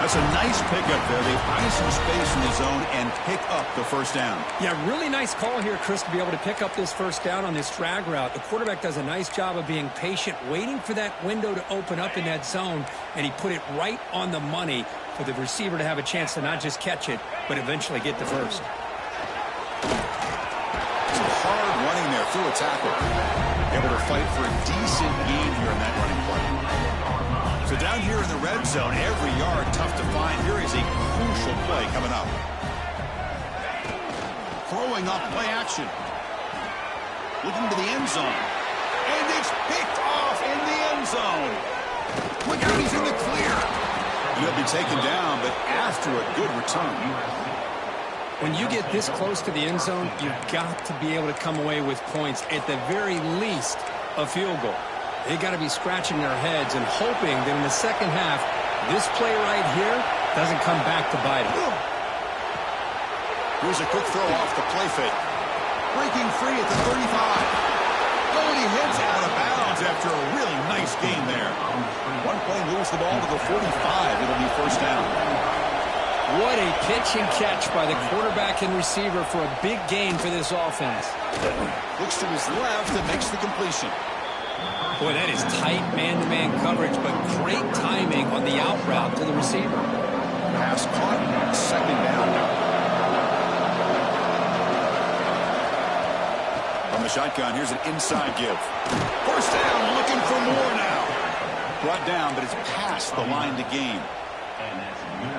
That's a nice pickup there. They find some space in the zone and pick up the first down. Yeah, really nice call here, Chris, to be able to pick up this first down on this drag route. The quarterback does a nice job of being patient, waiting for that window to open up in that zone, and he put it right on the money for the receiver to have a chance to not just catch it, but eventually get the first. Some hard running there through a tackle. Able to fight for a decent gain here in that running play. So down here in the red zone, every yard tough to find. Here is a crucial play coming up. Throwing up play action. Looking to the end zone. And it's picked off in the end zone. Look out, he's in the clear. He'll be taken down, but after a good return. When you get this close to the end zone, you've got to be able to come away with points. At the very least, a field goal. They got to be scratching their heads and hoping that in the second half, this play right here doesn't come back to bite them. Here's a quick throw off the play fake. Breaking free at the 35. Oh, and he heads out of bounds after a really nice gain there. One play moves the ball to the 45. It'll be first down. What a pitch and catch by the quarterback and receiver for a big gain for this offense. Looks to his left and makes the completion. Boy, that is tight man-to-man coverage, but great timing on the out route to the receiver. Pass caught, second down. From the shotgun, here's an inside give. First down, looking for more now. Brought down, but it's past the line to gain.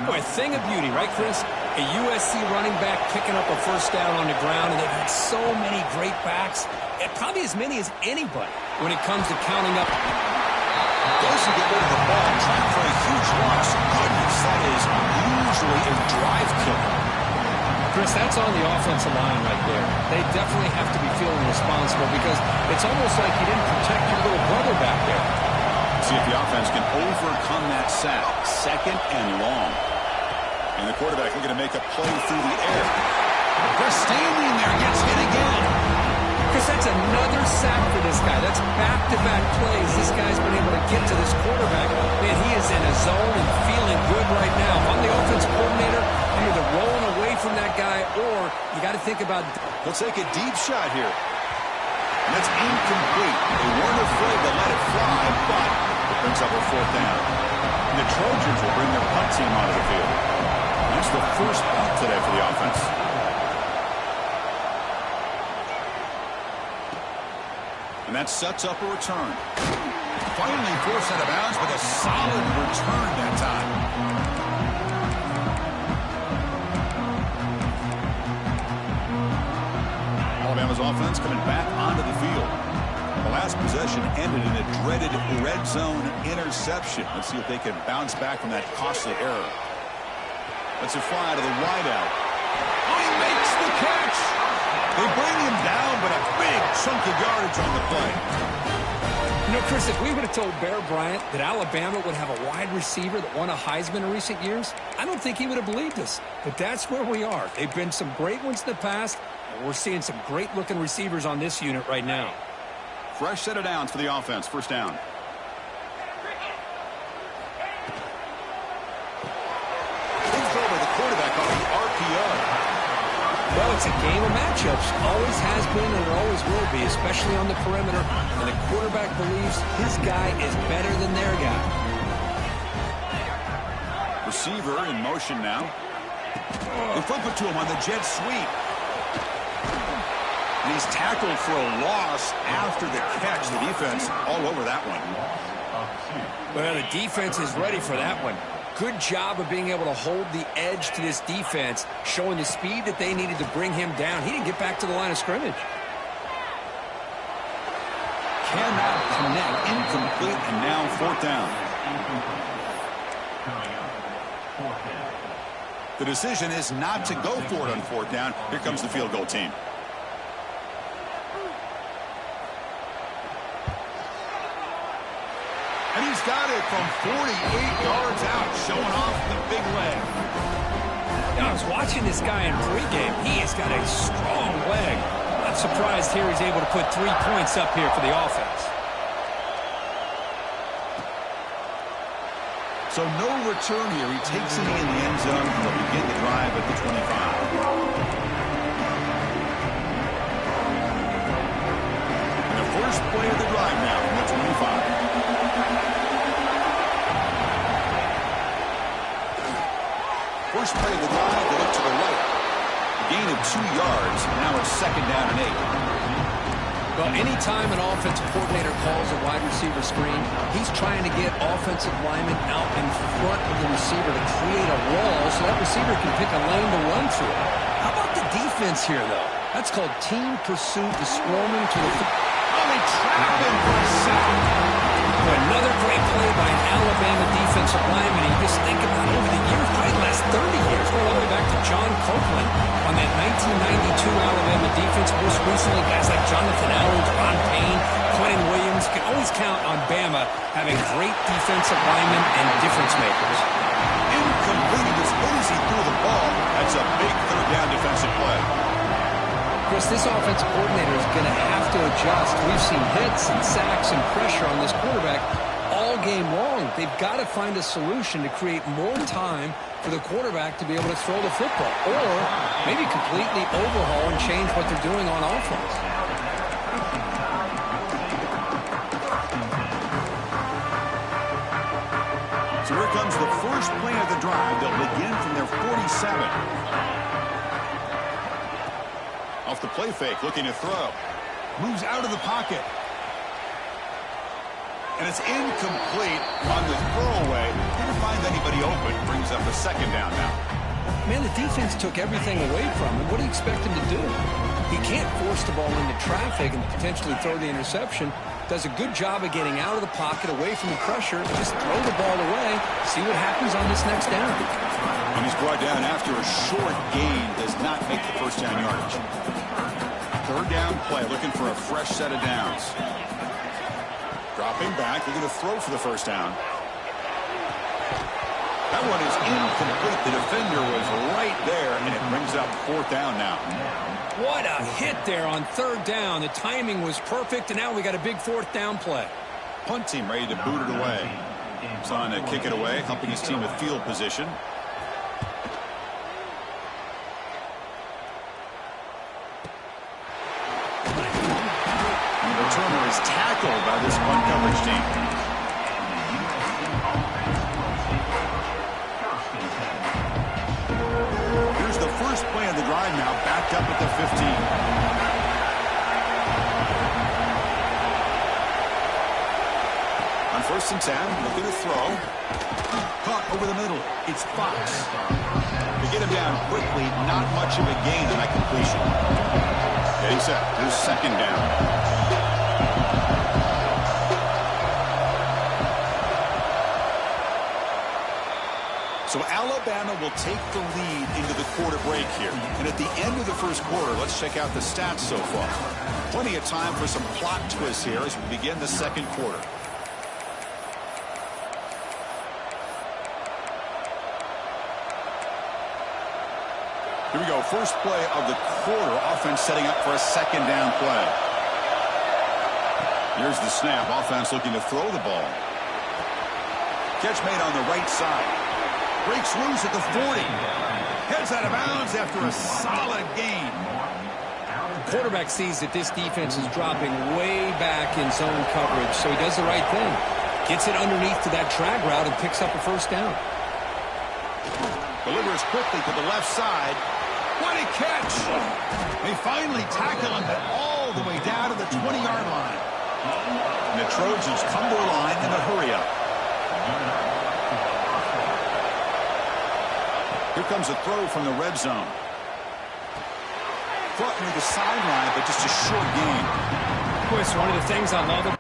Boy, a thing of beauty, right, Chris? A USC running back picking up a first down on the ground, and they've had so many great backs, and probably as many as anybody when it comes to counting up. Doesn't get rid of the ball, trying for a huge loss. Goodness, that is usually a drive killer. Chris, that's on the offensive line right there. They definitely have to be feeling responsible because it's almost like you didn't protect your little brother back there. See if the offense can overcome that sack. Second and long. And the quarterback looking to make a play through the air. Just standing there, gets hit again. Chris, that's another sack for this guy. That's back-to-back plays. This guy's been able to get to this quarterback. Man, he is in a zone and feeling good right now. If I'm the offensive coordinator, I'm either rolling away from that guy or you got to think about... He'll take a deep shot here. And that's incomplete. They weren't afraid to let it fly, but it brings up a fourth down. And the Trojans will bring their punt team onto the field. That's the first punt today for the offense. And that sets up a return. Finally forced out of bounds, but a solid return that time. Alabama's offense coming back onto the field. The last possession ended in a dreaded red zone interception. Let's see if they can bounce back from that costly error. That's a fly to the wideout. Oh, he makes the catch! They bring him down, but a big chunk of yardage on the play. You know, Chris, if we would have told Bear Bryant that Alabama would have a wide receiver that won a Heisman in recent years, I don't think he would have believed us. But that's where we are. They've been some great ones in the past, and we're seeing some great-looking receivers on this unit right now. Fresh set of downs for the offense. First down. Over the quarterback on the RPO. Well, it's a game of matchups. Always has been and it always will be, especially on the perimeter. And the quarterback believes his guy is better than their guy. Receiver in motion now. They flip it to him on the jet sweep. And he's tackled for a loss after the catch. The defense all over that one. Well, the defense is ready for that one. Good job of being able to hold the edge to this defense, showing the speed that they needed to bring him down. He didn't get back to the line of scrimmage. Cannot connect. Incomplete, and now fourth down. The decision is not to go for it on fourth down. Here comes the field goal team. And he's got it from 48 yards out, showing off the big leg. Now, I was watching this guy in pregame. He has got a strong leg. Not surprised here he's able to put 3 points up here for the offense. So no return here. He takes it in the end zone. They'll begin the drive at the 25. And the first play of the drive now from the 25. First play of the drive, they look to the right. A gain of 2 yards. Now it's 2nd down and 8. Well, anytime an offensive coordinator calls a wide receiver screen, he's trying to get offensive linemen out in front of the receiver to create a wall so that receiver can pick a lane to run through. How about the defense here, though? That's called team pursuit, the swarming to the... Oh, they trap him for a sack. Another great play by an Alabama defensive lineman. You just think about over the years, probably the last 30 years, going all the way back to John Copeland on that 1992 Alabama defense. Most recently, guys like Jonathan Allen, Ron Payne, Quentin Williams. Can always count on Bama having great defensive linemen and difference makers. Incomplete. As good as he threw the ball, that's a big 3rd down defensive play. Chris, this offensive coordinator is going to have to adjust. We've seen hits and sacks and pressure on this quarterback all game long. They've got to find a solution to create more time for the quarterback to be able to throw the football, or maybe completely overhaul and change what they're doing on offense. So here comes the first play of the drive. They'll begin from their 47. Off the play fake, looking to throw. Moves out of the pocket. And it's incomplete on the throwaway. Didn't find anybody open. Brings up a 2nd down now. Man, the defense took everything away from him. What do you expect him to do? He can't force the ball into traffic and potentially throw the interception. Does a good job of getting out of the pocket, away from the pressure. Just throw the ball away. See what happens on this next down. And he's brought down after a short gain. Does not make the 1st down yardage. 3rd down play, looking for a fresh set of downs. Dropping back, looking to throw for the 1st down. That one is incomplete. The defender was right there, and it brings up 4th down now. What a hit there on 3rd down. The timing was perfect, and now we got a big 4th down play. Punt team ready to boot it away. He's on to kick it away, helping his team with field position. The returner is tackled by this punt coverage team. Here's the first play of the drive now, backed up at the 15. On 1st and 10, looking to throw. Caught over the middle. It's Fox. They get him down quickly, not much of a gain on that completion. Getting set. Here's 2nd down. So Alabama will take the lead into the quarter break here. And at the end of the 1st quarter, let's check out the stats so far. Plenty of time for some plot twists here as we begin the 2nd quarter. Here we go. First play of the quarter. Offense setting up for a 2nd down play. Here's the snap. Offense looking to throw the ball. Catch made on the right side. Breaks loose at the 40. Heads out of bounds after a solid gain. The quarterback sees that this defense is dropping way back in zone coverage, so he does the right thing. Gets it underneath to that drag route and picks up a 1st down. Delivers quickly to the left side. What a catch! They finally tackle him all the way down to the 20-yard line. And the Trojans come to a line in a hurry-up. Here comes a throw from the red zone. Caught near the sideline, but just a short gain. Boy, it's one of the things I love.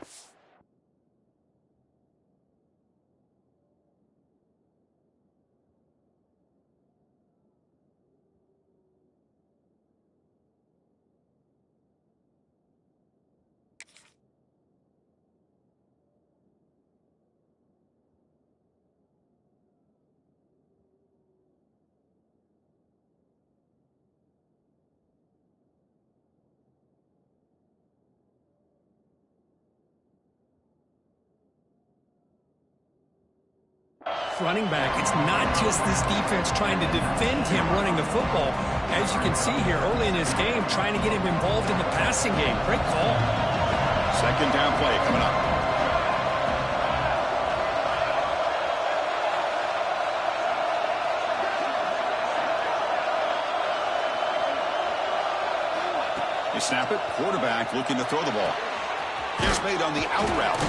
running back. It's not just this defense trying to defend him running the football. As you can see here early in this game, trying to get him involved in the passing game. Great call. Second down play coming up. They snap it. Quarterback looking to throw the ball. Catch made on the out route.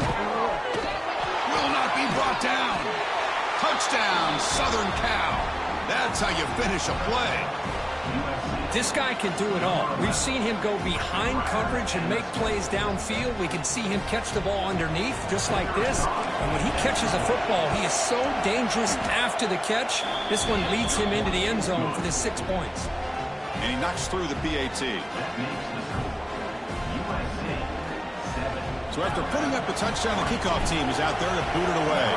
Will not be brought down. Touchdown, Southern Cal. That's how you finish a play. This guy can do it all. We've seen him go behind coverage and make plays downfield. We can see him catch the ball underneath, just like this. And when he catches a football, he is so dangerous after the catch. This one leads him into the end zone for the 6 points. And he knocks through the PAT. So after putting up a touchdown, the kickoff team is out there to boot it away.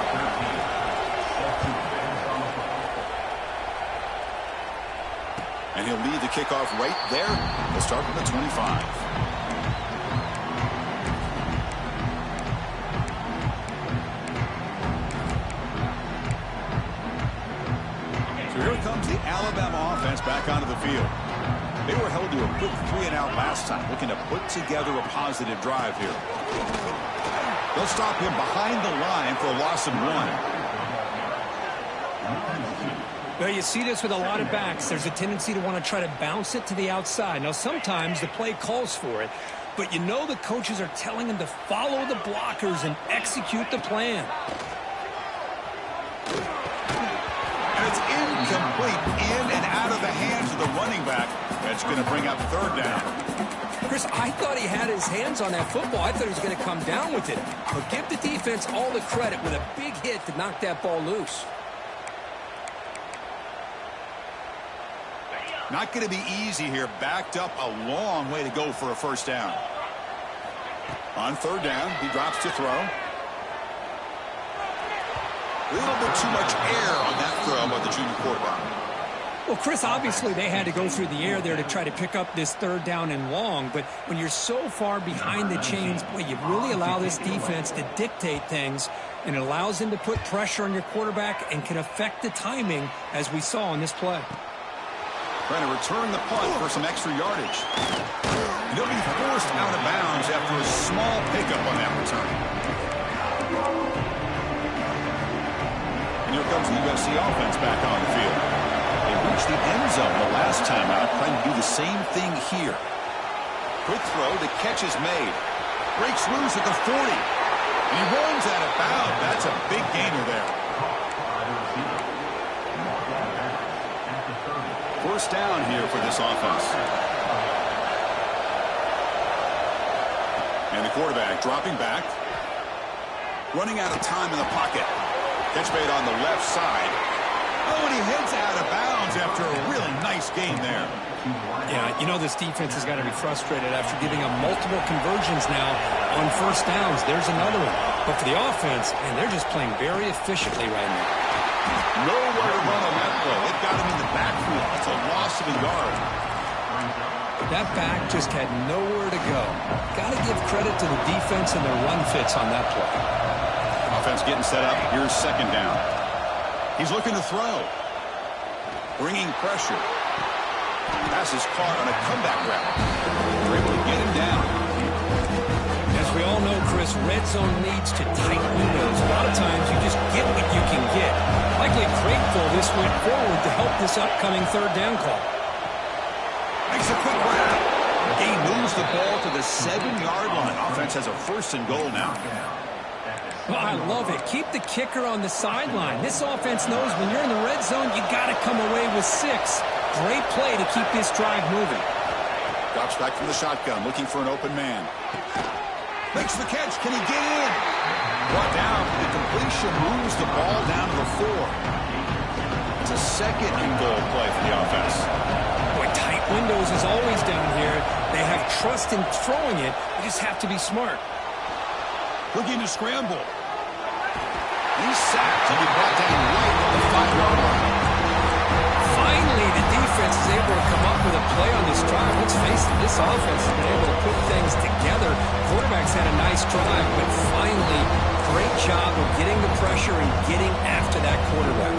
And he'll lead the kickoff right there. They'll start from the 25. So here comes the Alabama offense back onto the field. They were held to a quick 3-and-out last time, looking to put together a positive drive here. They'll stop him behind the line for a loss of 1. Well, you see this with a lot of backs. There's a tendency to want to try to bounce it to the outside. Now, sometimes the play calls for it, but you know the coaches are telling them to follow the blockers and execute the plan. And it's incomplete, in and out of the hands of the running back. That's going to bring up third down. Chris, I thought he had his hands on that football. I thought he was going to come down with it. But give the defense all the credit with a big hit to knock that ball loose. Not going to be easy here. Backed up a long way to go for a first down. On third down, he drops to throw. A little bit too much air on that throw by the junior quarterback. Well, Chris, obviously they had to go through the air there to try to pick up this third down and long. But when you're so far behind the chains, boy, you really allow this defense to dictate things. And it allows them to put pressure on your quarterback and can affect the timing, as we saw in this play. Trying to return the punt for some extra yardage. And he'll be forced out of bounds after a small pickup on that return. And here comes the USC offense back on the field. They reached the end zone the last time out, trying to do the same thing here. Quick throw, the catch is made. Breaks loose at the 40. And he runs out of bounds. That's a big gainer there. First down here for this offense. And the quarterback dropping back. Running out of time in the pocket. Catch made on the left side. Oh, and he heads out of bounds after a really nice gain there. Yeah, you know this defense has got to be frustrated after giving up multiple conversions now on first downs. There's another one. But for the offense, and they're just playing very efficiently right now. Nowhere to run on that play. They've got him in the backfield. It's a loss of a yard. That back just had nowhere to go. Got to give credit to the defense and their run fits on that play. Offense getting set up. Here's second down. He's looking to throw. Bringing pressure. Pass is caught on a comeback route. They're able to get him down. As we all know, Chris, red zone leads to tight windows. A lot of times you just get what you can get. Likely grateful this went forward to help this upcoming third down call. Makes a quick grab. He moves the ball to the 7-yard line. Offense has a first and goal now. Well, I love it. Keep the kicker on the sideline. This offense knows when you're in the red zone, you got to come away with 6. Great play to keep this drive moving. Drops back from the shotgun, looking for an open man. Makes the catch. Can he get in? Brought down. The completion moves the ball down to the 4. It's a second and goal play for the offense. Boy, tight windows is always down here. They have trust in throwing it. They just have to be smart. Looking to scramble. He's sacked. He'll be brought down right on the 5-yard line. Finally, the defense is able to come up with a play on this drive. Let's face it, this offense has been able to put things together. Quarterback's had a nice drive, but finally great job of getting the pressure and getting after that quarterback.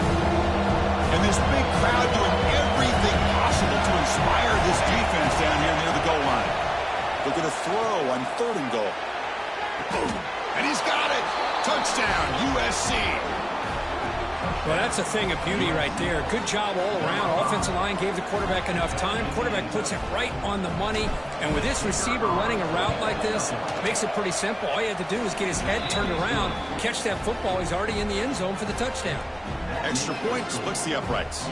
And this big crowd doing everything possible to inspire this defense down here near the goal line. They're going to throw on 3rd and goal. And he's got it. Touchdown, USC. Well, that's a thing of beauty right there. Good job all around. Offensive line gave the quarterback enough time. Quarterback puts it right on the money. And with this receiver running a route like this, makes it pretty simple. All you had to do is get his head turned around, catch that football. He's already in the end zone for the touchdown. Extra point splits the uprights.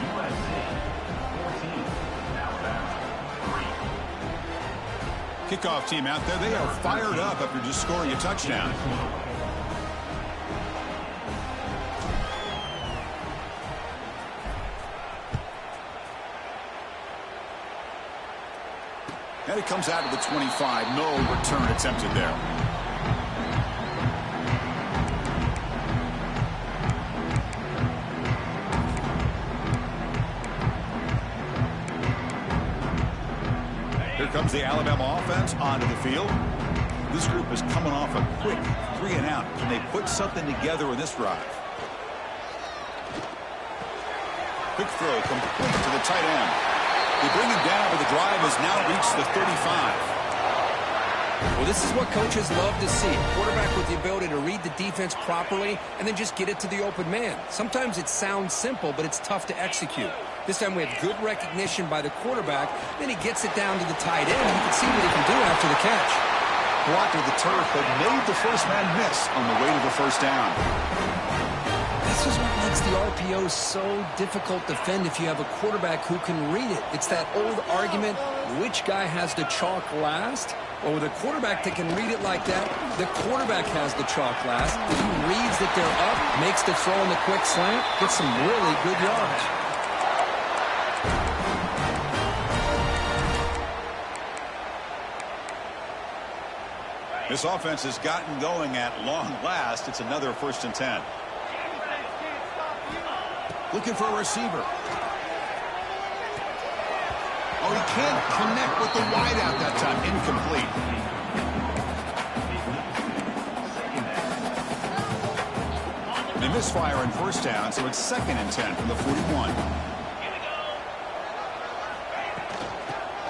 Kickoff team out there. They are fired up after just scoring a touchdown. And it comes out of the 25. No return attempted there. Here comes the Alabama offense onto the field. This group is coming off a quick 3-and-out. Can they put something together in this drive? Quick throw complete to the tight end. They bring him down, but the drive has now reached the 35. Well, this is what coaches love to see. A quarterback with the ability to read the defense properly and then just get it to the open man. Sometimes it sounds simple, but it's tough to execute. This time we have good recognition by the quarterback. Then he gets it down to the tight end. You can see what he can do after the catch. Blocked with the turf, but made the first man miss on the way to the first down. This is what makes the RPO so difficult to defend if you have a quarterback who can read it. It's that old argument, which guy has the chalk last? Well, with a quarterback that can read it like that, the quarterback has the chalk last. If he reads that they're up, makes the throw in the quick slant, gets some really good yards. This offense has gotten going at long last. It's another 1st and 10. Looking for a receiver. Oh, he can't connect with the wideout that time. Incomplete. They misfire on 1st down, so it's 2nd and 10 from the 41.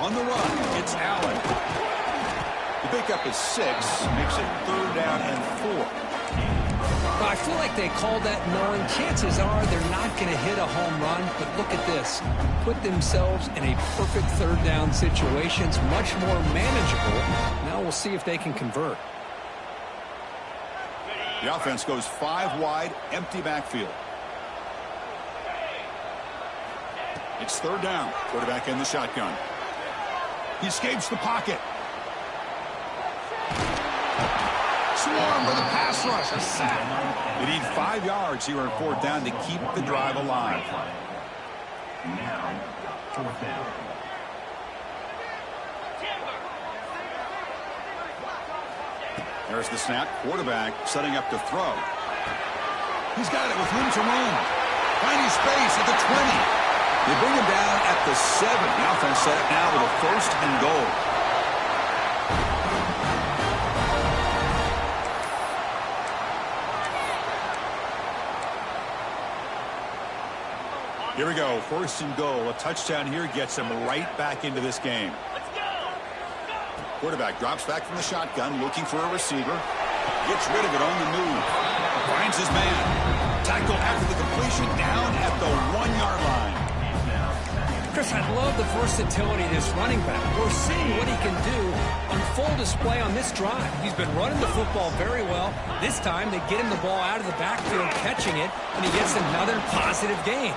On the run, it's Allen. The pickup is 6, makes it 3rd down and 4. Well, I feel like they called that knowing chances are they're not going to hit a home run, but look at this. Put themselves in a perfect 3rd down situation. It's much more manageable. Now we'll see if they can convert. The offense goes 5 wide, empty backfield. It's 3rd down. Quarterback in the shotgun. He escapes the pocket. Swarm for the pass rush. A sack. They need 5 yards here on 4th down to keep the drive alive. Now, 4th down. There's the snap. Quarterback setting up to throw. He's got it with room to roam. Finding space at the 20. They bring him down at the 7. The offense set up now with a 1st and goal. Here we go. 1st and goal. A touchdown here gets him right back into this game. Quarterback drops back from the shotgun, looking for a receiver. Gets rid of it on the move. Finds his man. Tackle after the completion, down at the 1-yard line. Chris, I love the versatility of this running back. We're seeing what he can do on full display on this drive. He's been running the football very well. This time, they get him the ball out of the backfield, catching it, and he gets another positive gain.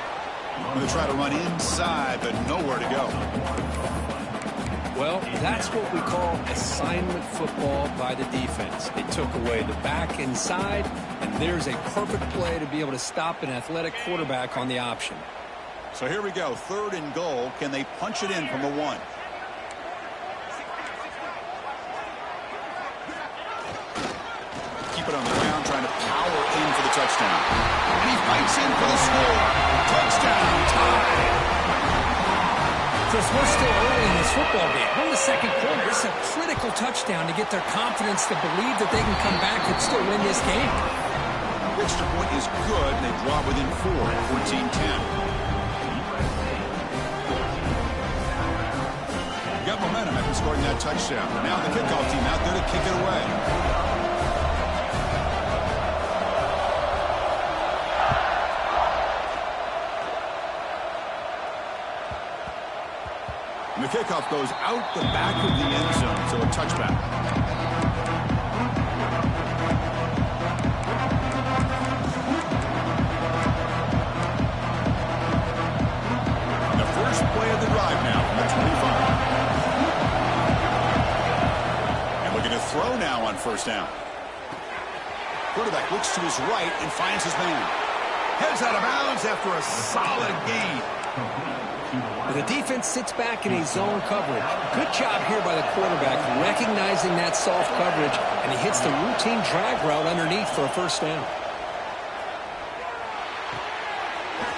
I'm going to try to run inside, but nowhere to go. Well, that's what we call assignment football by the defense. They took away the back inside, and there's a perfect play to be able to stop an athletic quarterback on the option. So here we go, 3rd and goal. Can they punch it in from the 1? Keep it on the ground, trying to power in for the touchdown. And he fights in for the score. Touchdown, tie. Chris, we're still early in this football game. We're in the second quarter. This is a critical touchdown to get their confidence to believe that they can come back and still win this game. The extra point is good. They draw within 4, 14-10. Got momentum after scoring that touchdown. Now the kickoff team out there to kick it away. And the kickoff goes out the back of the end zone, so a touchback. And the first play of the drive now from the 25. And looking to throw now on first down. Quarterback looks to his right and finds his man. Heads out of bounds after a solid gain. The defense sits back in a zone coverage. Good job here by the quarterback, recognizing that soft coverage, and he hits the routine drag route underneath for a first down.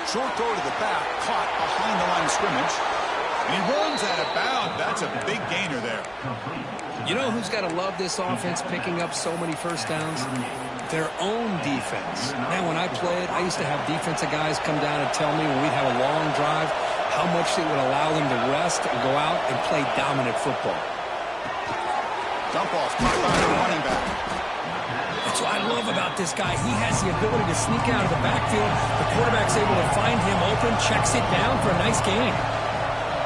Short throw to the back, caught behind the line of scrimmage. And he runs out of bounds. That's a big gainer there. You know who's got to love this offense picking up so many first downs? Their own defense. Man, when I played, I used to have defensive guys come down and tell me when we'd have a long drive how much it would allow them to rest and go out and play dominant football. Dump off, caught by the running back. That's what I love about this guy. He has the ability to sneak out of the backfield. The quarterback's able to find him open, checks it down for a nice gain.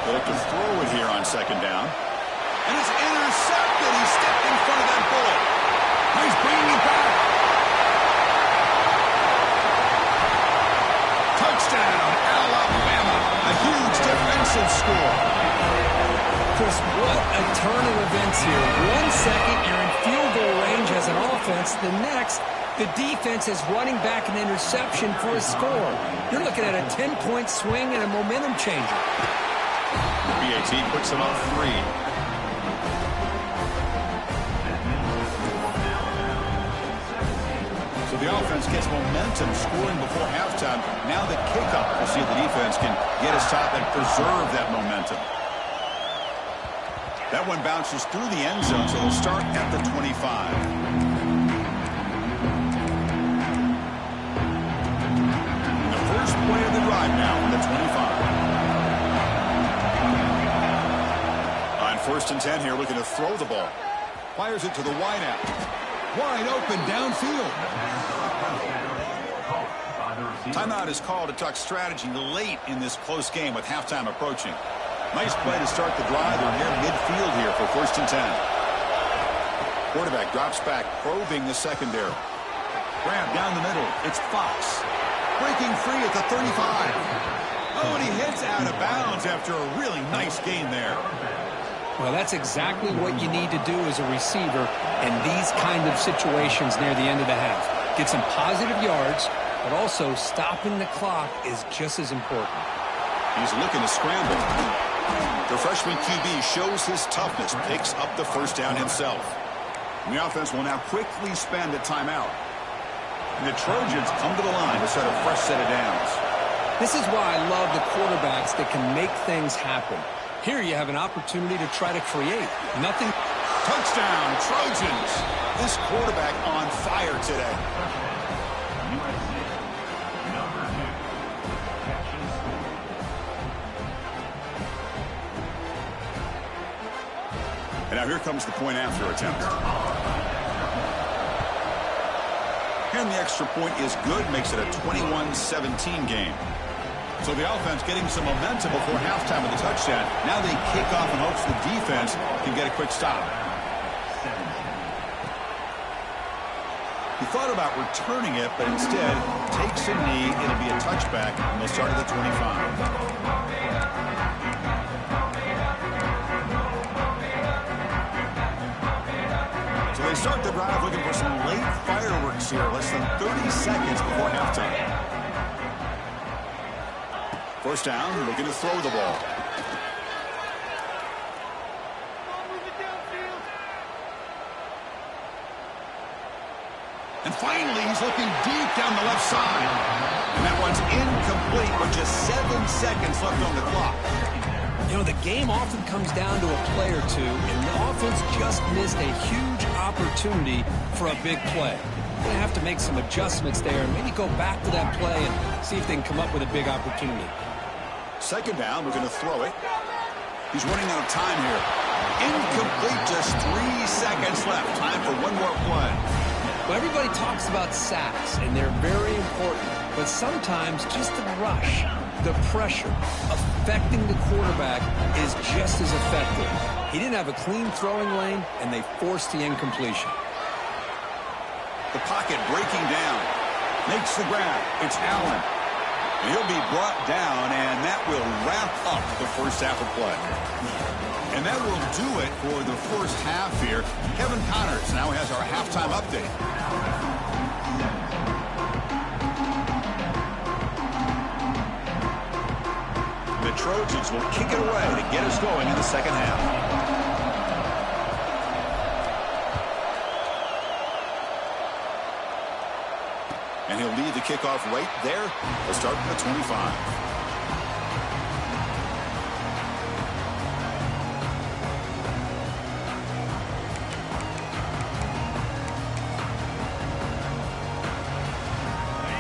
They look to throw it here on second down. And it's intercepted. He stepped in front of that bullet. He's bringing it back. Touchdown, Alabama. A huge defensive score. Chris, what a turn of events here. 1 second, you're in field goal range as an offense. The next, the defense is running back an interception for a score. You're looking at a 10-point swing and a momentum changer. The BAT puts them up 3. So the offense gets momentum, scoring before halftime. Now the kickoff. We'll see if the defense can get a stop and preserve that momentum. That one bounces through the end zone, so they'll start at the 25. And the first play of the drive now on the 25. On 1st and 10 here, looking to throw the ball. Fires it to the wideout. Wide open downfield. Timeout is called to talk strategy late in this close game with halftime approaching. Nice play to start the drive. They're near midfield here for 1st and 10. Quarterback drops back, probing the secondary. Grab down the middle. It's Fox. Breaking free at the 35. Oh, and he hits out of bounds after a really nice gain there. Well, that's exactly what you need to do as a receiver in these kind of situations near the end of the half. Get some positive yards, but also stopping the clock is just as important. He's looking to scramble. The freshman QB shows his toughness, picks up the first down himself. And the offense will now quickly spend a timeout. And the Trojans come to the line to set a fresh set of downs. This is why I love the quarterbacks that can make things happen. Here you have an opportunity to try to create. Nothing. Touchdown, Trojans. This quarterback on fire today. And now here comes the point after attempt. And the extra point is good, makes it a 21-17 game. So the offense getting some momentum before halftime with the touchdown. Now they kick off in hopes the defense can get a quick stop. He thought about returning it, but instead takes a knee. It'll be a touchback, and they'll start at the 25. So they start the drive looking for some late fireworks here, less than 30 seconds before halftime. First down, looking to throw the ball. And finally, he's looking deep down the left side. And that one's incomplete with just 7 seconds left on the clock. You know, the game often comes down to a play or two, and the offense just missed a huge opportunity for a big play. They're going to have to make some adjustments there and maybe go back to that play and see if they can come up with a big opportunity. Second down, we're going to throw it. He's running out of time here. Incomplete, just 3 seconds left. Time for one more play. Well, everybody talks about sacks, and they're very important. But sometimes just the rush, the pressure, affecting the quarterback is just as effective. He didn't have a clean throwing lane, and they forced the incompletion. The pocket breaking down. Makes the grab. It's Allen. He'll be brought down, and that will wrap up the first half of play. And that will do it for the first half here. Kevin Connors now has our halftime update. The Trojans will kick it away to get us going in the second half. And he'll lead the kickoff right there. We'll start from the 25.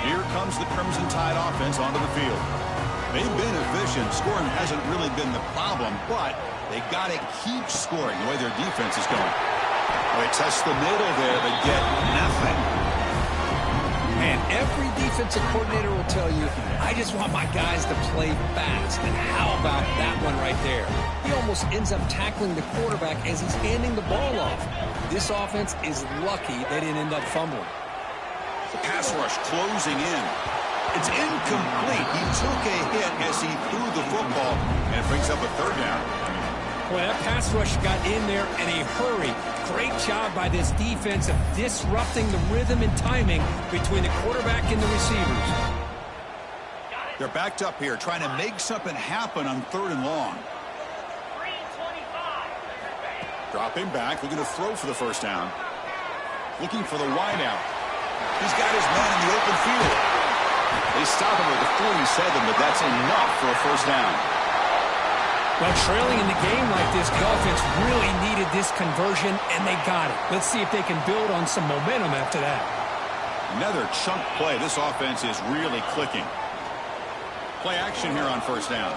Here comes the Crimson Tide offense onto the field. They've been efficient. Scoring hasn't really been the problem, but they got to keep scoring the way their defense is going. They test the middle there, but get nothing. Man, every defensive coordinator will tell you, I just want my guys to play fast. And how about that one right there? He almost ends up tackling the quarterback as he's handing the ball off. This offense is lucky they didn't end up fumbling. The pass rush closing in. It's incomplete. He took a hit as he threw the football, and it brings up a third down. Well, that pass rush got in there in a hurry. Great job by this defense of disrupting the rhythm and timing between the quarterback and the receivers. They're backed up here, trying to make something happen on 3rd and long. Dropping back, looking to throw for the first down. Looking for the wideout. He's got his man in the open field. They stop him at the 47, but that's enough for a first down. Well, trailing in the game like this, the offense really needed this conversion, and they got it. Let's see if they can build on some momentum after that. Another chunk play. This offense is really clicking. Play action here on first down.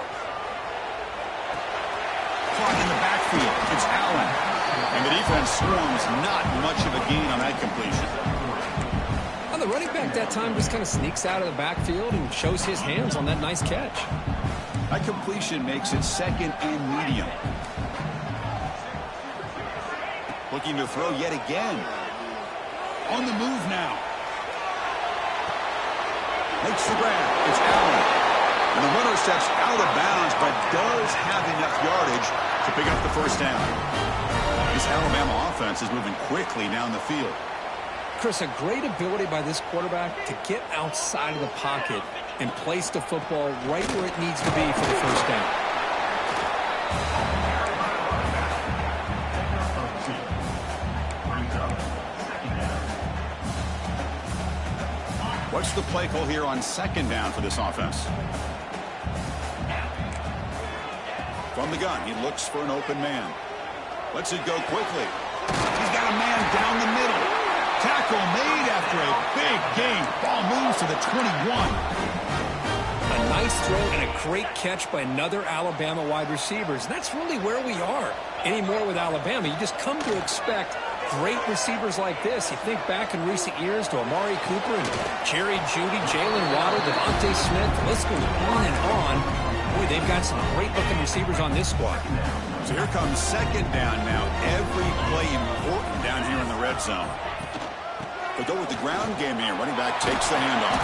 Caught in the backfield. It's Allen. And the defense swarms not much of a gain on that completion. Well, the running back that time just kind of sneaks out of the backfield and shows his hands on that nice catch. That completion makes it 2nd and medium. Looking to throw yet again. On the move now. Makes the grab. It's Allen. And the runner steps out of bounds, but does have enough yardage to pick up the first down. This Alabama offense is moving quickly down the field. Chris, a great ability by this quarterback to get outside of the pocket and place the football right where it needs to be for the first down. What's the play call here on 2nd down for this offense? From the gun, he looks for an open man. Lets it go quickly. He's got a man down the middle. Tackle made after a big gain. Ball moves to the 21. A nice throw and a great catch by another Alabama wide receivers. That's really where we are anymore with Alabama. You just come to expect great receivers like this. You think back in recent years to Amari Cooper and Jerry Jeudy, Jalen Waddle, Devontae Smith. The list goes on and on. Boy, they've got some great-looking receivers on this squad. So here comes 2nd down now. Every play important down here in the red zone. They go with the ground game here. Running back takes the handoff.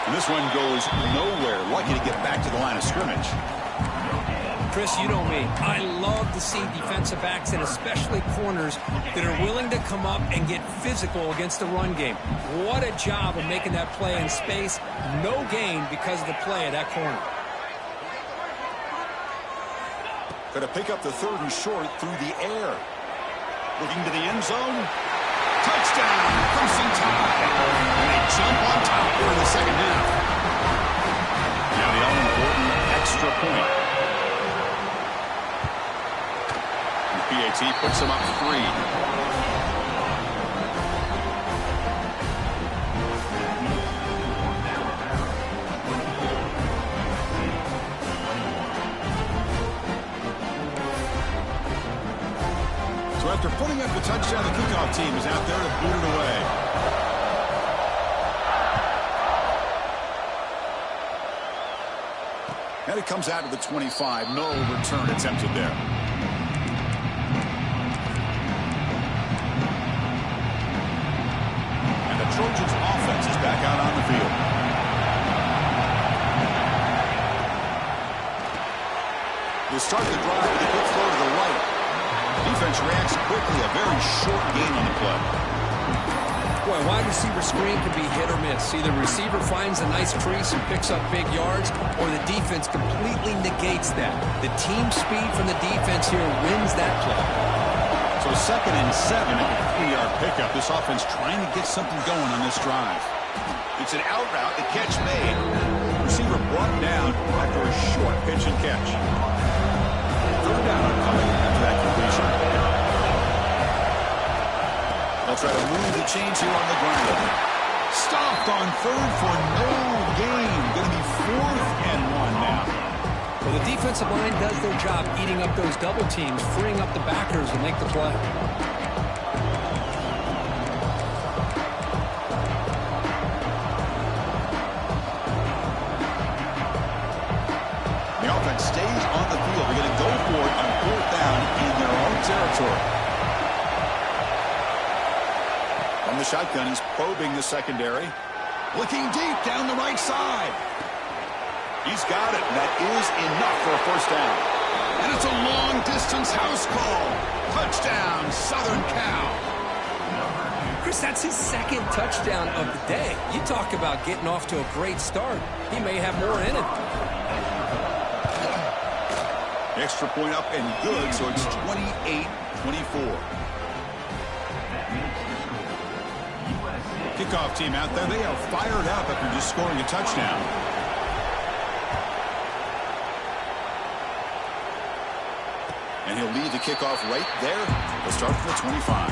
And this one goes nowhere. Lucky to get back to the line of scrimmage. Chris, you know me. I love to see defensive backs and especially corners that are willing to come up and get physical against the run game. What a job of making that play in space. No gain because of the play of that corner. Going to pick up the 3rd and short through the air. Looking to the end zone. Touchdown, Crimson Tide. And they jump on top here in the second half. Now the all-important extra point. PAT puts him up 3. So after putting up the touchdown, the kickoff team is out there to boot it away. And it comes out to the 25. No return attempted there. And the Trojans' offense is back out on the field. They start the drive with a quick throw to the right. Defense reacts quickly. A very short gain on the play. Boy, wide receiver screen can be hit or miss. Either receiver finds a nice crease and picks up big yards, or the defense completely negates that. The team speed from the defense here wins that play. So 2nd and 7 at a 3-yard pickup. This offense trying to get something going on this drive. It's an out route. The catch made. Receiver brought down after a short pitch and catch. 3rd down coming after that completion. They'll try to move the chains here on the ground. Stopped on 3rd for no gain. Going to be 4th and 1 now. Well, the defensive line does their job eating up those double teams, freeing up the backers to make the play. The offense stays on the field. They're going to go for it on 4th down in their own territory. From the shotgun, he's probing the secondary. Looking deep down the right side. He's got it, and that is enough for a 1st down. And it's a long-distance house call. Touchdown, Southern Cal. Chris, that's his 2nd touchdown of the day. You talk about getting off to a great start. He may have more in it. Extra point up and good, so it's 28-24. Kickoff team out there, they are fired up after just scoring a touchdown. And he'll lead the kickoff right there. He'll start from the 25.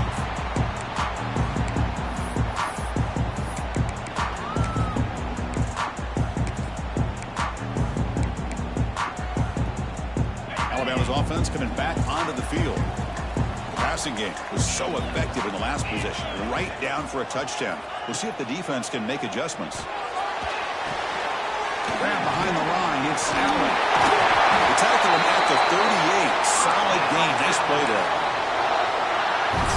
Alabama's offense coming back onto the field. The passing game was so effective in the last possession. Right down for a touchdown. We'll see if the defense can make adjustments. Grab behind the line. It's Allen. They tackle him at the 38. Solid gain. Nice play there.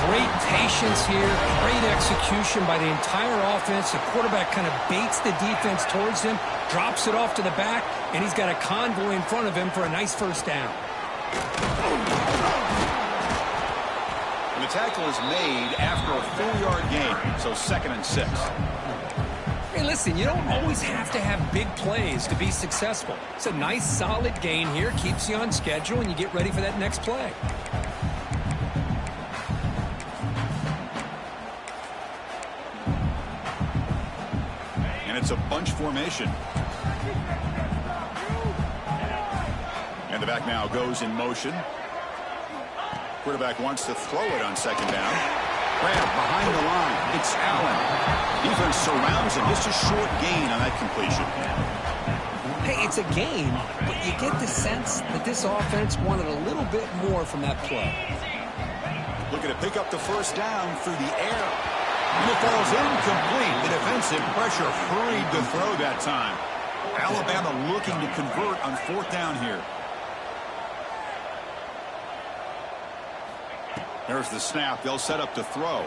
Great patience here. Great execution by the entire offense. The quarterback kind of baits the defense towards him, drops it off to the back, and he's got a convoy in front of him for a nice 1st down. And the tackle is made after a 4-yard gain, so 2nd and 6. Hey, listen, you don't always have to have big plays to be successful. It's a nice, solid gain here, keeps you on schedule, and you get ready for that next play. And it's a bunch formation. And the back now goes in motion. Quarterback wants to throw it on 2nd down. Grab behind the line. It's Allen. Defense surrounds him. Just a short gain on that completion. Hey, it's a gain, but you get the sense that this offense wanted a little bit more from that play. Looking to pick up the 1st down through the air. And it falls incomplete. The defensive pressure hurried to throw that time. Alabama looking to convert on 4th down here. There's the snap. They'll set up to throw.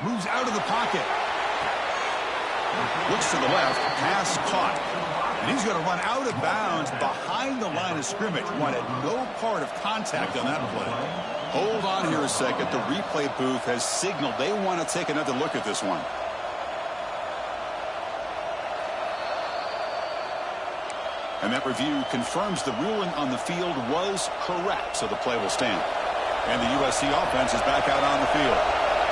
Moves out of the pocket. Looks to the left. Pass caught. And he's going to run out of bounds behind the line of scrimmage. Wanted no part of contact on that play. Hold on here a second. The replay booth has signaled they want to take another look at this one. And that review confirms the ruling on the field was correct, so the play will stand. And the USC offense is back out on the field.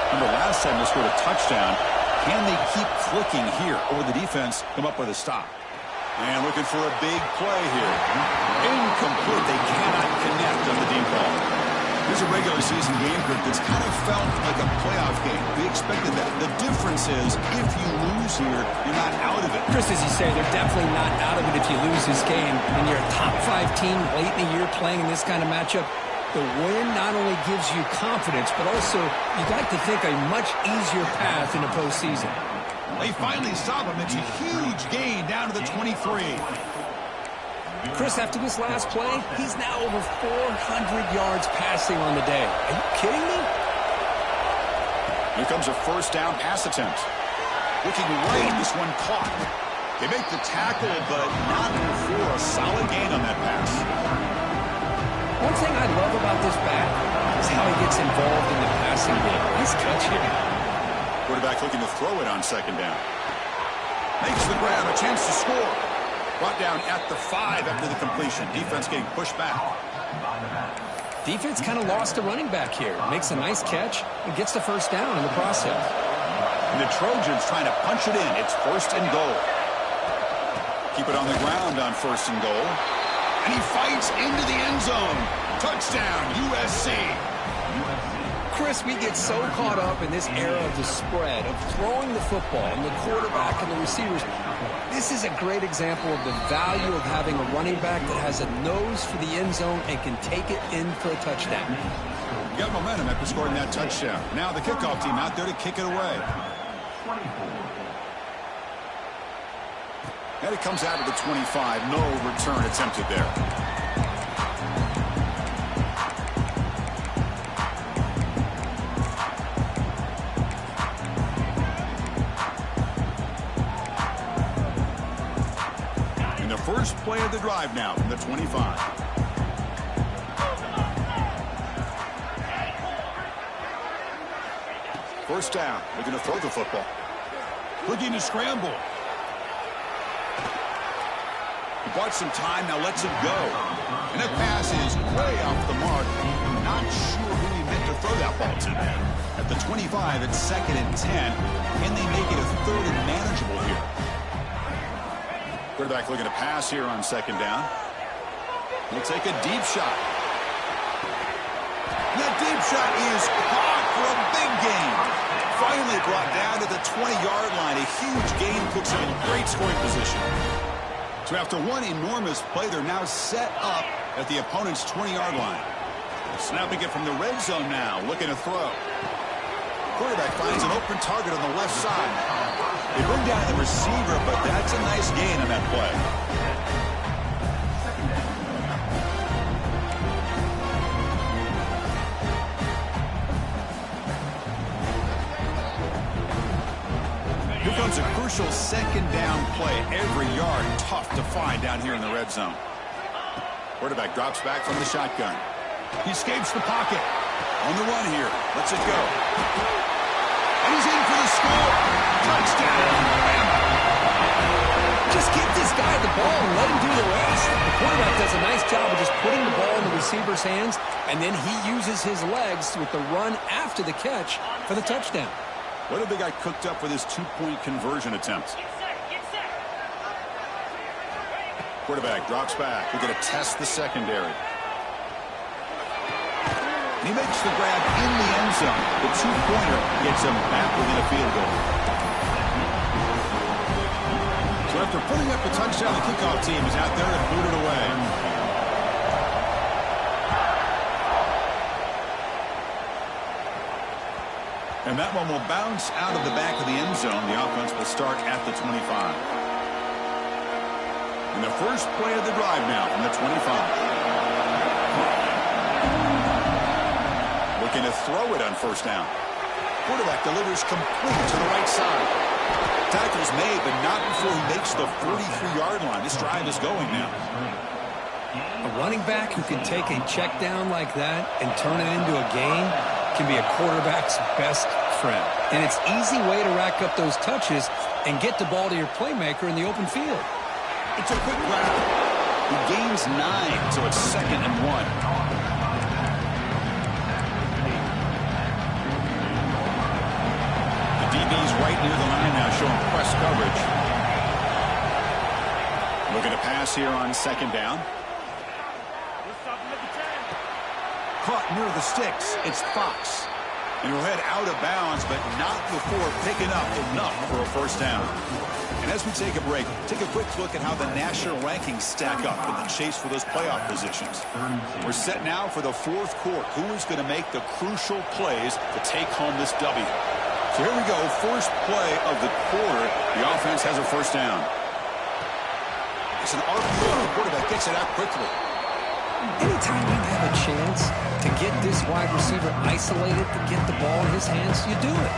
Remember, last time they scored a touchdown. Can they keep clicking here, or will the defense come up with a stop? And looking for a big play here. Incomplete. They cannot Here's a regular season game, Kirk, that's kind of felt like a playoff game. We expected that. The difference is if you lose here, you're not out of it. Chris, as you say, they're definitely not out of it if you lose this game. When you're a top-5 team late in the year playing in this kind of matchup, the win not only gives you confidence, but also you'd like to think a much easier path in the postseason. They finally stop him. It's a huge gain down to the 23. Chris, after this last play, he's now over 400 yards passing on the day. Are you kidding me? Here comes a first down pass attempt. Looking right, this one caught. They make the tackle, but not before a solid gain on that pass. One thing I love about this back is how he gets involved in the passing game. Nice catch here. Quarterback looking to throw it on second down. Makes the grab, a chance to score. Brought down at the 5 after the completion. Defense getting pushed back. Defense kind of lost the running back here. Makes a nice catch and gets the first down in the process. And the Trojans trying to punch it in. It's first and goal. Keep it on the ground on first and goal. And he fights into the end zone. Touchdown, USC. Chris, we get so caught up in this era of the spread, of throwing the football, and the quarterback and the receivers. This is a great example of the value of having a running back that has a nose for the end zone and can take it in for a touchdown. You got momentum after scoring that touchdown. Now the kickoff team out there to kick it away. And it comes out of the 25. No return attempted there. First play of the drive now from the 25. First down. They're going to throw the football. Looking to scramble. He bought some time, now lets it go. And that pass is way off the mark. Not sure who he meant to throw that ball to. At the 25, it's second and 10. Can they make it a third and manageable here? Quarterback looking to pass here on second down. He'll take a deep shot. That deep shot is caught for a big gain. Finally brought down to the 20-yard line. A huge gain puts him in great scoring position. So after one enormous play, they're now set up at the opponent's 20-yard line. Snapping it from the red zone now, looking to throw. Quarterback finds an open target on the left side. They bring down the receiver, but that's a nice gain on that play. Here comes a crucial second down play. Every yard tough to find down here in the red zone. Quarterback drops back from the shotgun. He escapes the pocket. On the run here. Lets it go. And he's in for the score. Touchdown, Bama. Just give this guy the ball and let him do the rest. The quarterback does a nice job of just putting the ball in the receiver's hands, and then he uses his legs with the run after the catch for the touchdown. What have they got cooked up for this two-point conversion attempt? Quarterback drops back. We're going to test the secondary. He makes the grab in the end zone. The two-pointer gets him back within a field goal. So after putting up the touchdown, the kickoff team is out there to boot it away. And that one will bounce out of the back of the end zone. The offense will start at the 25. And the first play of the drive now from the 25. Looking to throw it on first down. Quarterback delivers complete to the right side. Tackle's made, but not before he makes the 43-yard line. This drive is going now. A running back who can take a check down like that and turn it into a gain can be a quarterback's best friend. And it's an easy way to rack up those touches and get the ball to your playmaker in the open field. It's a quick grab. He gains 9, so it's second and 1. DB's right near the line now, showing press coverage. Looking to pass here on second down. Caught near the sticks. It's Fox. And he'll head out of bounds, but not before picking up enough for a first down. And as we take a break, take a quick look at how the national rankings stack up in the chase for those playoff positions. We're set now for the fourth quarter. Who is going to make the crucial plays to take home this W? So here we go. First play of the quarter. The offense has a first down. It's an RPO. The quarterback gets it out quickly. Anytime you have a chance to get this wide receiver isolated, to get the ball in his hands, you do it.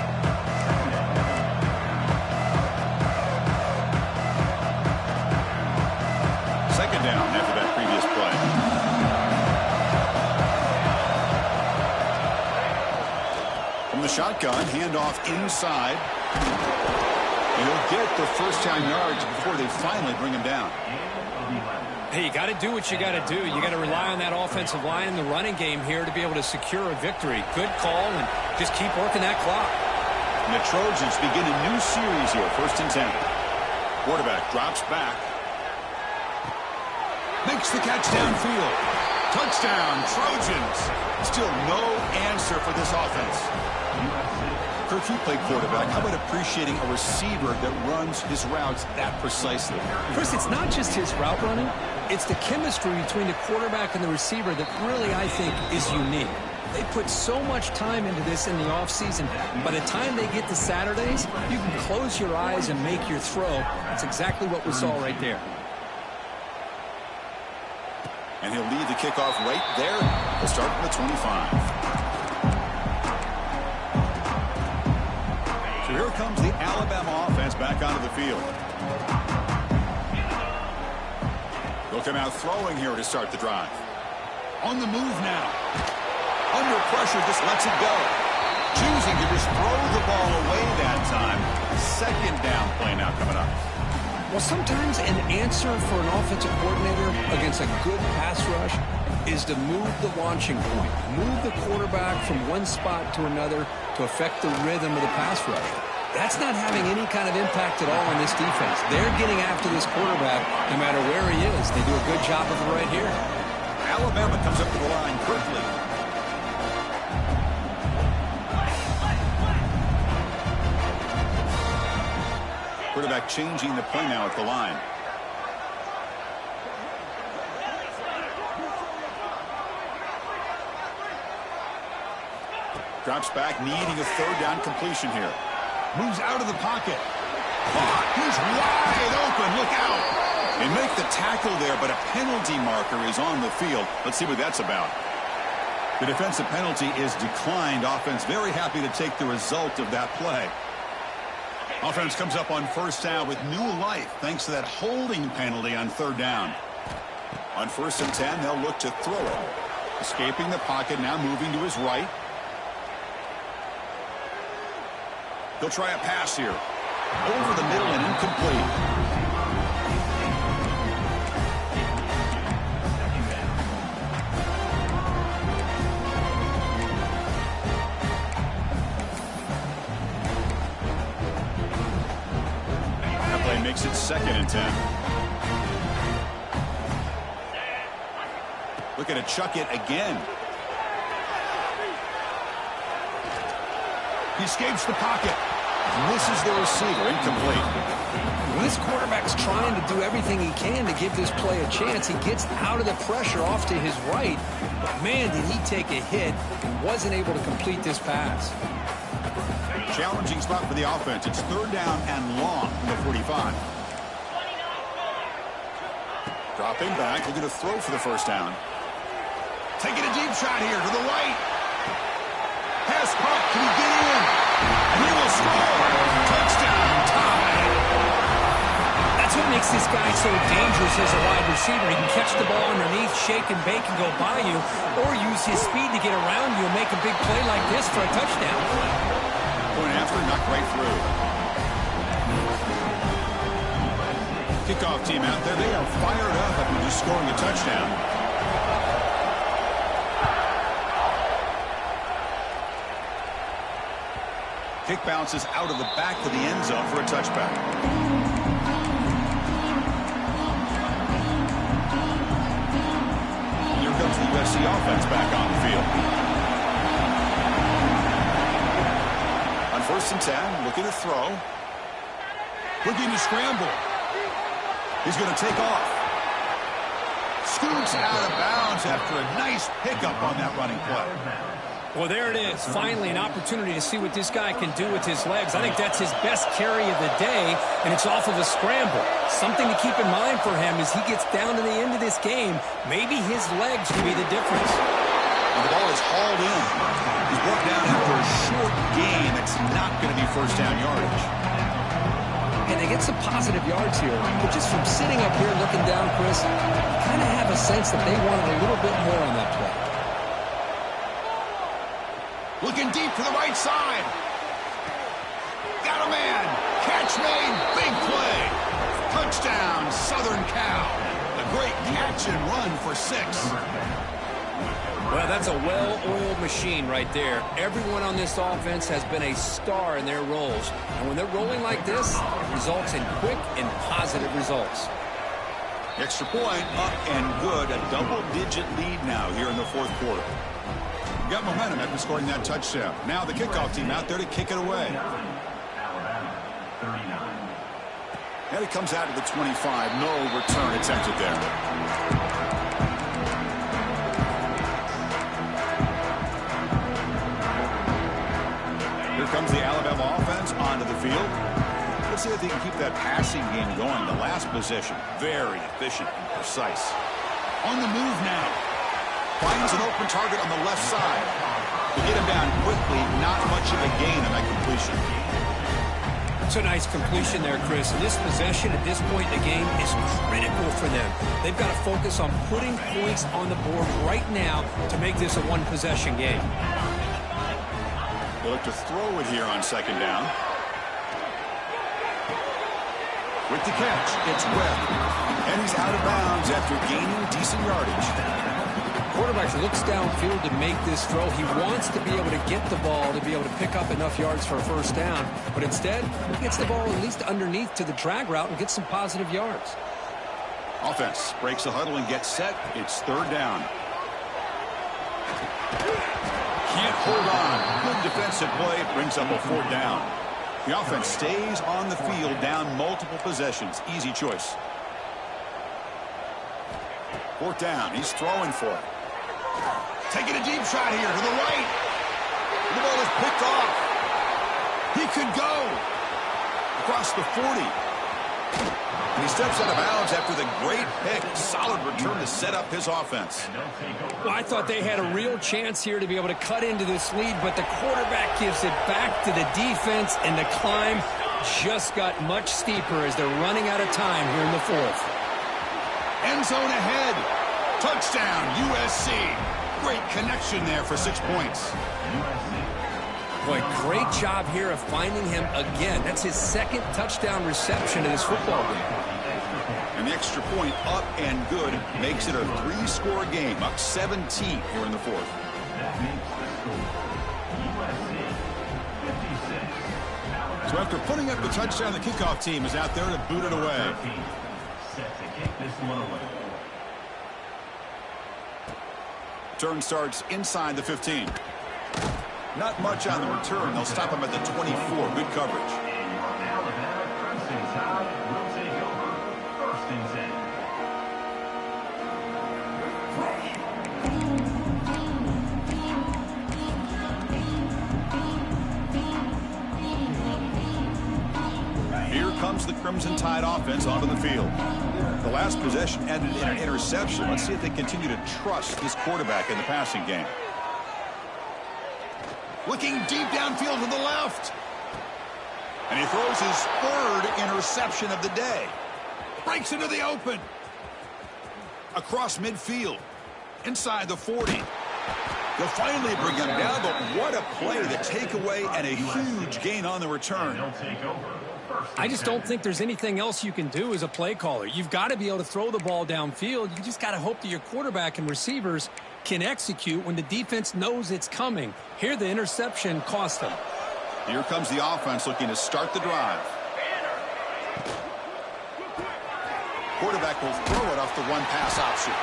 Second down after that previous play. From the shotgun, handoff inside. And he'll get the first down yards before they finally bring him down. Hey, you got to do what you got to do. You got to rely on that offensive line in the running game here to be able to secure a victory. Good call, and just keep working that clock. And the Trojans begin a new series here, 1st and 10. Quarterback drops back. Makes the catch downfield. Touchdown, Trojans. Still no answer for this offense. Kirk, you play quarterback. How about appreciating a receiver that runs his routes that precisely? First, it's not just his route running. It's the chemistry between the quarterback and the receiver that really, I think, is unique. They put so much time into this in the offseason. By the time they get to Saturdays, you can close your eyes and make your throw. That's exactly what we saw right there. And he'll lead the kickoff right there. He'll start from the 25. So here comes the Alabama offense back onto the field. They'll come out throwing here to start the drive. On the move now. Under pressure, just lets it go. Choosing to just throw the ball away that time. Second down play now coming up. Well, sometimes an answer for an offensive coordinator against a good pass rush is to move the launching point. Move the quarterback from one spot to another to affect the rhythm of the pass rush. That's not having any kind of impact at all on this defense. They're getting after this quarterback no matter where he is. They do a good job of it right here. Alabama comes up to the line quickly. Quarterback changing the play now at the line. Drops back, needing a third down completion here. Moves out of the pocket. He's wide open. Look out. They make the tackle there, but a penalty marker is on the field. Let's see what that's about. The defensive penalty is declined. Offense very happy to take the result of that play. Offense comes up on first down with new life thanks to that holding penalty on third down. On 1st and 10, they'll look to throw it. Escaping the pocket, now moving to his right. He'll try a pass here. Over the middle and incomplete. That play makes it 2nd and 10. Looking to chuck it again. He escapes the pocket. Misses the receiver. Incomplete. When this quarterback's trying to do everything he can to give this play a chance, he gets out of the pressure off to his right. But, man, did he take a hit and wasn't able to complete this pass. Challenging spot for the offense. It's 3rd down and long from the 45. Dropping back. Looking to throw for the first down. Taking a deep shot here to the right. Pass caught. Can he get in? And he will score. Touchdown. Tie. That's what makes this guy so dangerous as a wide receiver. He can catch the ball underneath, shake and bake and go by you, or use his speed to get around you and make a big play like this for a touchdown. Point after, knocked right through. Kickoff team out there. They are fired up after just scoring a touchdown. Kick bounces out of the back of the end zone for a touchback. Here comes the USC the offense back on the field. On 1st and 10, looking to throw. Looking to scramble. He's going to take off. Scoots out of bounds after a nice pickup on that running play. Well, there it is. Finally, an opportunity to see what this guy can do with his legs. I think that's his best carry of the day, and it's off of a scramble. Something to keep in mind for him as he gets down to the end of this game. Maybe his legs will be the difference. And the ball is hauled in. He's brought down after a short gain. It's not going to be first down yardage. And they get some positive yards here, but just from sitting up here looking down, Chris, you kind of have a sense that they wanted a little bit more on that play. Looking deep to the right side. Got a man. Catch made. Big play. Touchdown, Southern Cal. A great catch and run for 6. Well, that's a well-oiled machine right there. Everyone on this offense has been a star in their roles. And when they're rolling like this, it results in quick and positive results. Extra point up and good. A double-digit lead now here in the 4th quarter. Got momentum after scoring that touchdown. Now the kickoff team out there to kick it away. And it comes out to the 25. No return attempted there. Here comes the Alabama offense onto the field. Let's see if they can keep that passing game going. The last possession, very efficient and precise. On the move now. Finds an open target on the left side. To get him down quickly, not much of a gain on that completion. It's a nice completion there, Chris. And this possession at this point in the game is critical for them. They've got to focus on putting points on the board right now to make this a one-possession game. They look to throw it here on 2nd down. With the catch, it's Webb. And he's out of bounds after gaining decent yardage. Quarterback looks downfield to make this throw. He wants to be able to get the ball to be able to pick up enough yards for a first down. But instead, he gets the ball at least underneath to the drag route and gets some positive yards. Offense breaks the huddle and gets set. It's 3rd down. Can't hold on. Good defensive play. Brings up a 4th down. The offense stays on the field down multiple possessions. Easy choice. 4th down. He's throwing for it. Taking a deep shot here to the right. The ball is picked off. He could go across the 40. And he steps out of bounds after the great pick. Solid return to set up his offense. Well, I thought they had a real chance here to be able to cut into this lead, but the quarterback gives it back to the defense, and the climb just got much steeper as they're running out of time here in the 4th. End zone ahead. Touchdown, USC. Great connection there for 6 points. Boy, great job here of finding him again. That's his 2nd touchdown reception in this football game. And the extra point up and good makes it a 3-score game, up 17 here in the 4th. So after putting up the touchdown, the kickoff team is out there to boot it away. Turn starts inside the 15. Not much on the return. They'll stop him at the 24. Good coverage. Here comes the Crimson Tide offense onto the field. The last possession ended in an interception. Let's see if they continue to trust this quarterback in the passing game. Looking deep downfield to the left. And he throws his 3rd interception of the day. Breaks into the open. Across midfield. Inside the 40. They'll finally bring him down, but what a play. The takeaway and a huge gain on the return. I just don't think there's anything else you can do as a play caller. You've got to be able to throw the ball downfield. You just got to hope that your quarterback and receivers can execute when the defense knows it's coming. Here, the interception cost them. Here comes the offense looking to start the drive. Quarterback will throw it off the 1 pass option.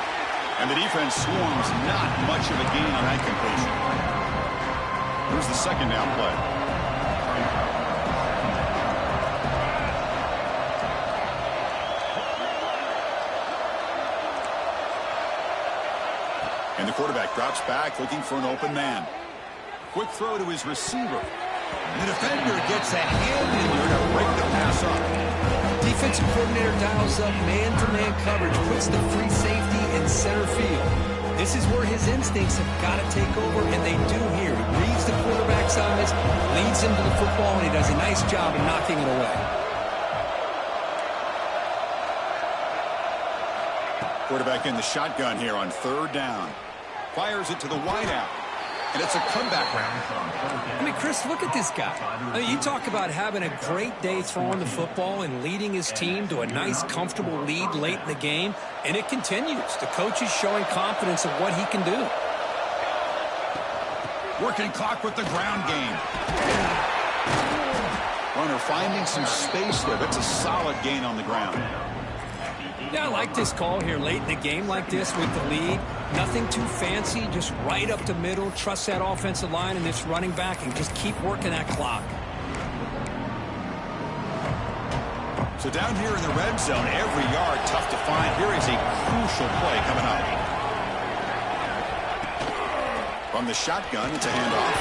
And the defense swarms, not much of a gain on that completion. Here's the second down play. And the quarterback drops back looking for an open man. Quick throw to his receiver. The defender gets a hand in there to break the pass up. Defensive coordinator dials up man-to-man coverage, puts the free safety in center field. This is where his instincts have got to take over, and they do here. He reads the quarterback's eyes, leads him to the football, and he does a nice job of knocking it away. Quarterback in the shotgun here on third down. Fires it to the wideout. And it's a comeback round. I mean, Chris, look at this guy. I mean, you talk about having a great day throwing the football and leading his team to a nice, comfortable lead late in the game, and it continues. The coach is showing confidence of what he can do. Working clock with the ground game. Runner finding some space there. That's a solid gain on the ground. Yeah, I like this call here late in the game like this with the lead. Nothing too fancy, just right up the middle. Trust that offensive line and this running back and just keep working that clock. So down here in the red zone, every yard tough to find. Here is a crucial play coming up. From the shotgun, it's a handoff.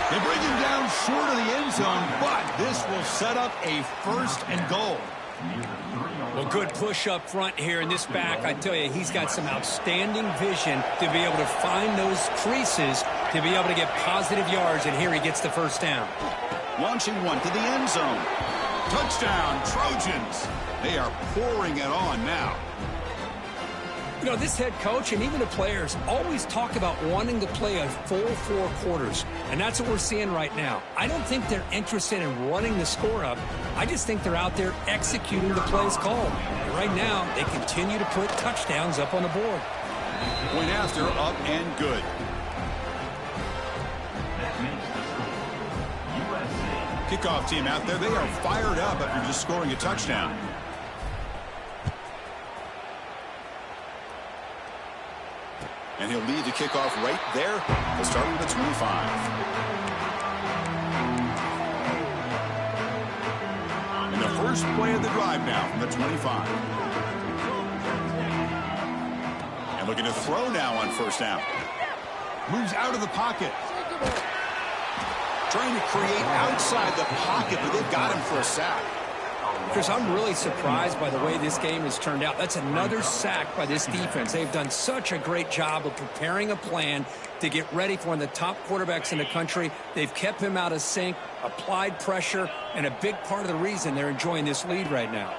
They bring him down short of the end zone, but this will set up a first and goal. Well, good push up front here in this back. I tell you, he's got some outstanding vision to be able to find those creases, to be able to get positive yards, and here he gets the first down. Launching one to the end zone. Touchdown, Trojans. They are pouring it on now. You know, this head coach and even the players always talk about wanting to play a full 4 quarters, and that's what we're seeing right now. I don't think they're interested in running the score up. I just think they're out there executing the plays called. And right now, they continue to put touchdowns up on the board. Point after, up and good. Kickoff team out there, they are fired up after just scoring a touchdown. And he'll lead the kickoff right there. He'll start with the 25. And the first play of the drive now from the 25. And looking to throw now on first down. Moves out of the pocket. Trying to create outside the pocket, but they've got him for a sack. Chris, I'm really surprised by the way this game has turned out. That's another sack by this defense. They've done such a great job of preparing a plan to get ready for one of the top quarterbacks in the country. They've kept him out of sync, applied pressure, and a big part of the reason they're enjoying this lead right now.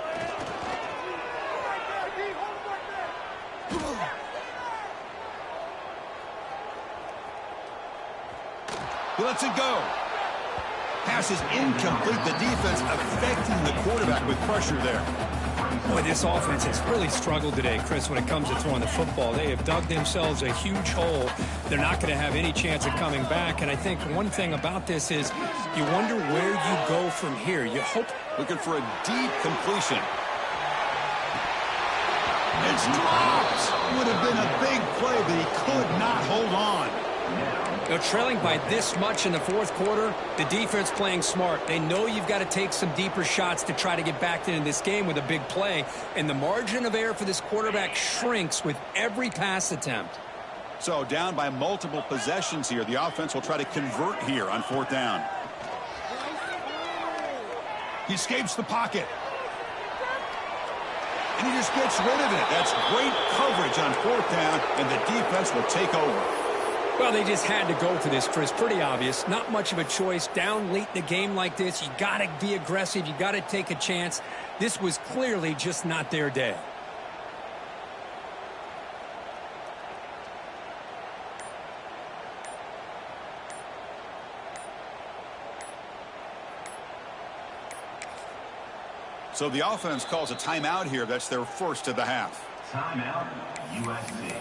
He lets it go. Pass is incomplete. The defense affecting the quarterback with pressure there. Boy, this offense has really struggled today, Chris, when it comes to throwing the football. They have dug themselves a huge hole. They're not going to have any chance of coming back. And I think one thing about this is you wonder where you go from here. You hope. Looking for a deep completion. It's dropped. Would have been a big play, but he could not hold on. They're trailing by this much in the fourth quarter. The defense playing smart. They know you've got to take some deeper shots to try to get back into this game with a big play. And the margin of error for this quarterback shrinks with every pass attempt. So down by multiple possessions here. The offense will try to convert here on fourth down. He escapes the pocket. And he just gets rid of it. That's great coverage on fourth down, and the defense will take over. Well, they just had to go for this, Chris. Pretty obvious. Not much of a choice. Down late in the game like this, you got to be aggressive. You got to take a chance. This was clearly just not their day. So the offense calls a timeout here. That's their first of the half. Timeout, USC.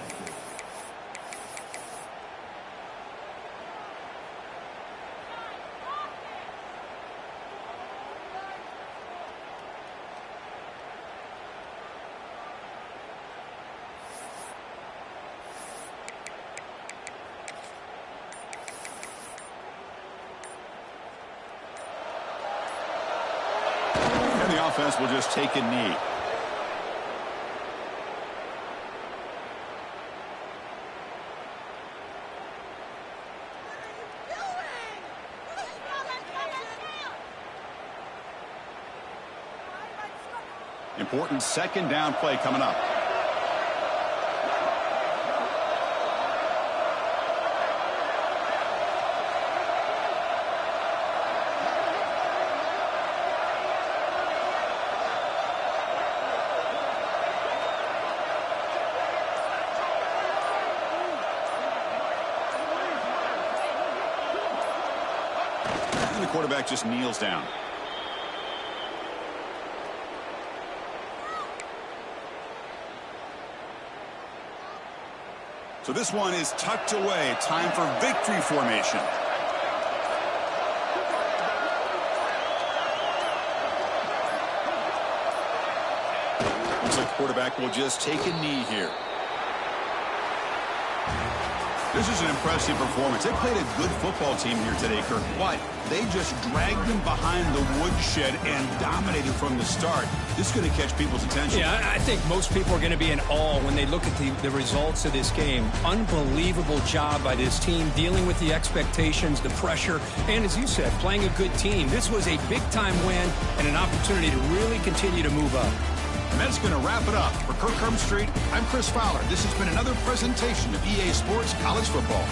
offense will just take a knee. Important second down play coming up. And the quarterback just kneels down. So this one is tucked away. Time for victory formation. Looks like the quarterback will just take a knee here. This is an impressive performance. They played a good football team here today, Kirk, but they just dragged them behind the woodshed and dominated from the start. This is going to catch people's attention. Yeah, I think most people are going to be in awe when they look at the results of this game. Unbelievable job by this team dealing with the expectations, the pressure, and as you said, playing a good team. This was a big-time win and an opportunity to really continue to move up. And that's going to wrap it up. For Kirk Street, I'm Chris Fowler. This has been another presentation of EA Sports College Football.